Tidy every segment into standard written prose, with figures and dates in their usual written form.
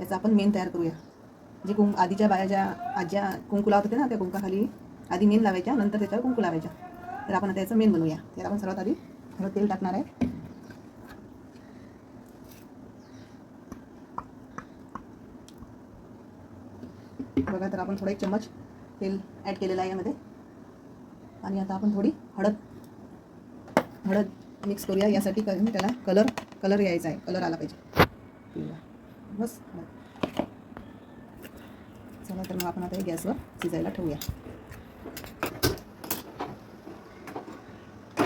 याचा आपण मेन तयार करूया. जे आधीच्या बाया ज्या आज्या कुंकू लावत होते ना, त्या कुंकाखाली आधी मेन लावायच्या, नंतर त्याच्यावर कुंकू लावायच्या. तर आपण आता याचं मेन बनवूया. त्याला आपण सर्वात आधी थोडं तेल टाकणार आहे. बघा, तर आपण थोडा 1 चम्मच तेल ॲड केलेलं आहे यामध्ये. आणि आता आपण थोडी हळद मिक्स करूया. यासाठी त्याला कलर यायचा आहे, कलर आला पाहिजे. बस. चला, तर मग आपण आता हे गॅसवर शिजायला ठेवूया.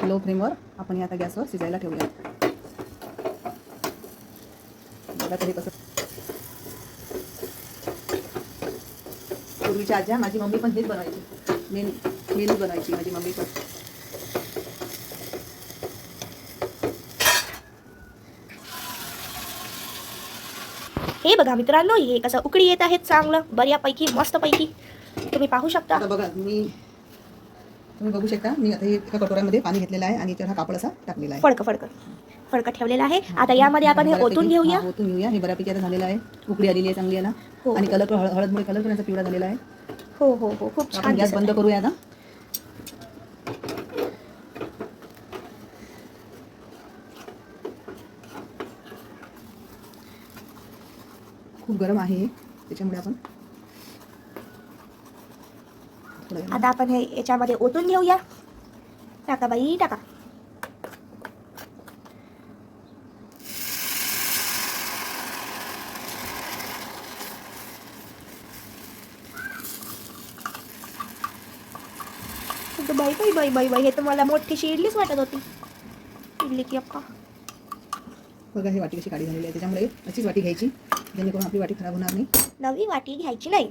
लो फ्लेमवर आपण हे आता गॅसवर शिजायला ठेवूया. बघा तरी कसं. पूर्वीच्या आज्या, माझी मम्मी पण हेच बनवायची, मेनू बनवायची माझी मम्मी पण. हे बघा मित्रांनो, हे कसं उकळी येत आहेत चांगलं बऱ्यापैकी मस्तपैकी. तुम्ही पाहू शकता. आता बघा, तुम्ही बघू शकता. मी आता हे एका कटोऱ्यामध्ये पाणी घेतलेलं आहे आणि याच्यावर हा कापड असा टाकलेला आहे. फडकं ठेवलेला आहे. आता यामध्ये आपण हे ओतून घेऊया. हे बऱ्यापैकी आता झालेलं आहे. उकळी आलेली आहे चांगली याला. आणि कलर हळदमुळे कलर पण याचा पिवळा झालेला आहे. हो हो हो, खूप छान. गॅस बंद करूया आता. खूप गरम आहे त्याच्यामुळे आपण आता आपण हे याच्यामध्ये ओतून घेऊया. टाका बाई टाका. बाई बाई बाई बाई बाई, हे तर मला मोठीशी इडलीच वाटत होती. इडली की अक्का. बघा, ही वाटी कशी काढी झालेली आहे. त्याच्यामुळे अशीच वाटी घ्यायची, जेणेकरून आपली वाटी खराब होणार नाही. नवी वाटी घ्यायची नाही,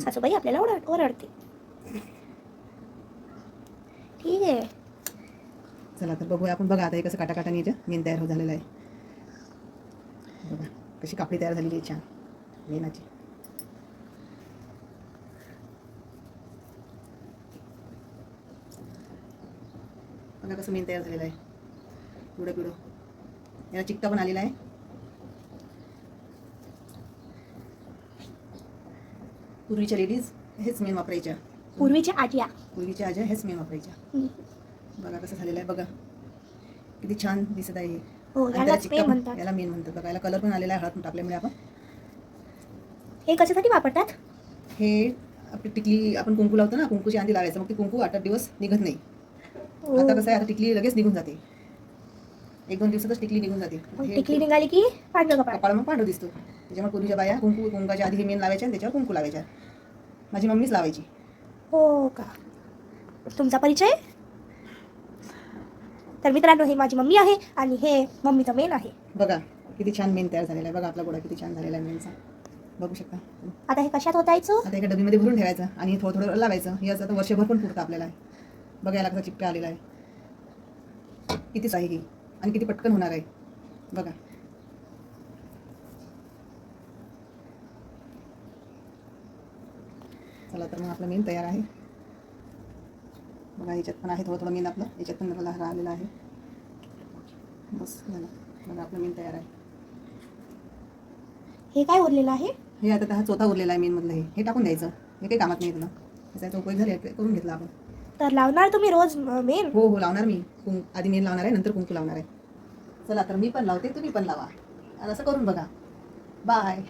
सासूबाई आपल्याला ओरडते. ठीक आहे. चला, तर बघूया आपण. बघा आता हे कसं काटाकाटाने याच्या मेन तयार झालेलं आहे. बघा कशी कापडी तयार झालेली आहे छान मेनाची. बघा कसं मेन तयार झालेलं आहे, पिवळं. याला चिकटा पण आलेला आहे. पूर्वीच्या लेडीज हेच मेन वापरायच्या. पूर्वीच्या आज्या हेच मेन वापरायच्या. बघा कसं झालेलं आहे. बघा किती छान दिसत आहे. हो, याला मेन म्हणतात. बघा, याला कलर पण आलेला आहे हळद टाकल्यामुळे. आपण हे कशासाठी वापरतात? हे आपली टिकली आपण कुंकू लावतो ना, कुंकूची आधी लावायचं. मग ते कुंकू 8 दिवस निघत नाही. आता कसं आहे, आता टिकली लगेच निघून जाते. 1-2 दिवसातच टिकली निघून जाते. टिकली निघाली की कपाळ मग पांढरं दिसतो. त्याच्यामुळे पूर्वीच्या बाया कुंकाच्या आधी हे मेन लावायच्या आणि त्याच्यावर कुंकू लावायच्या. माझी मम्मीच लावायची. हो का? तुमचा परिचय? तर मित्रांनो, हे माझी मम्मी आहे आणि हे मम्मीचा मेन आहे. बघा किती छान मेन तयार झालेला आहे. बघा आपला गोळा किती छान झालेला आहे मेनचा. बघू शकता. आता हे कशात होतायचं? आता एका डबीमध्ये भरून ठेवायचं आणि थोडं लावायचं. हे असं आता वर्षभर पण पुरतं आपल्याला. बघा याला कसा चिपका आलेला आहे. कितीच आहे ही आणि किती पटकन होणार आहे. बघा चला, तर मग आपलं मेन तयार आहे. बघा याच्यात पण आहे थोडं मेन आपलं. याच्यात पण मला राहिलेलं आहे. बस झालं. बघा आपलं मेन तयार आहे. हे काय उरलेलं आहे? हे आता हा चौथा उरलेला आहे मेन मधलं. हे टाकून द्यायचं. हे काही कामात नाही तुला. त्याचा उपयोग झाला करून घेतला आपण. तर लावणार तुम्ही रोज मेन? हो लावणार मी. आधी मेन लावणार आहे, नंतर कुंकू लावणार आहे. चला, तर मी पण लावते, तुम्ही पण लावा आणि असं करून बघा. बाय.